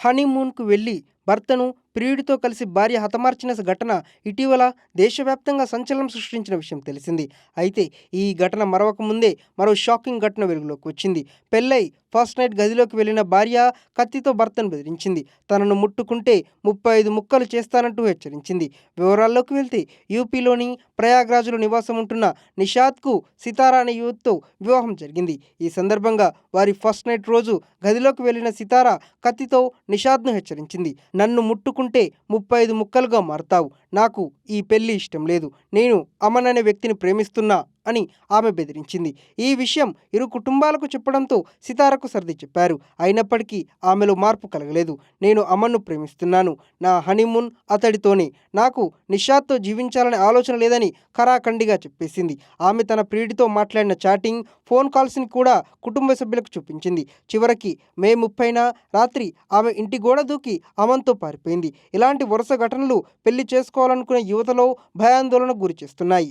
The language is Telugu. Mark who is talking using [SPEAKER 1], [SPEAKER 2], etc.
[SPEAKER 1] హనీమూన్‌కు వెళ్లి భర్తను ప్రియుడితో కలిసి భార్య హతమార్చిన ఘటన ఇటీవల దేశవ్యాప్తంగా సంచలనం సృష్టించిన విషయం తెలిసింది. అయితే ఈ ఘటన మరవక ముందే మరో షాకింగ్ ఘటన వెలుగులోకి వచ్చింది. పెళ్లై ఫస్ట్ నైట్ గదిలోకి వెళ్లిన భార్య కత్తితో భర్తను బెదిరించింది. తనను ముట్టుకుంటే 35 ముక్కలు చేస్తానంటూ హెచ్చరించింది. వివరాల్లోకి వెళ్తే యూపీలోని ప్రయాగ్రాజ్‌లో నివాసం ఉంటున్న నిషాద్‌కు సితారా అనే యువతితో వివాహం జరిగింది. ఈ సందర్భంగా వారి ఫస్ట్ నైట్ రోజు గదిలోకి వెళ్లిన సితారా కత్తితో నిషాద్‌ను హెచ్చరించింది. నన్ను ముట్టుకుంటే 35 ముక్కలుగా మారతావు. నాకు ఈ పెళ్లి ఇష్టం లేదు. నేను అమన్ అనే వ్యక్తిని ప్రేమిస్తున్నా అని ఆమె బెదిరించింది. ఈ విషయం ఇరు కుటుంబాలకు చెప్పడంతో సితారకు సర్ది చెప్పారు. అయినప్పటికీ ఆమెలో మార్పు కలగలేదు. నేను అమన్‌ను ప్రేమిస్తున్నాను. నా హనీమూన్ అతడితోనే. నాకు నిషాద్‌తో జీవించాలనే ఆలోచన లేదని ఖరాఖండిగా చెప్పేసింది. ఆమె తన ప్రియుడితో మాట్లాడిన చాటింగ్, ఫోన్ కాల్స్‌ని కూడా కుటుంబ సభ్యులకు చూపించింది. చివరికి మే 30న రాత్రి ఆమె ఇంటి గోడ దూకి అమన్‌తో పారిపోయింది. ఇలాంటి వరుస ఘటనలు పెళ్లి చేసుకోవాలనుకునే యువతలో భయాందోళనకు గురిచేస్తున్నాయి.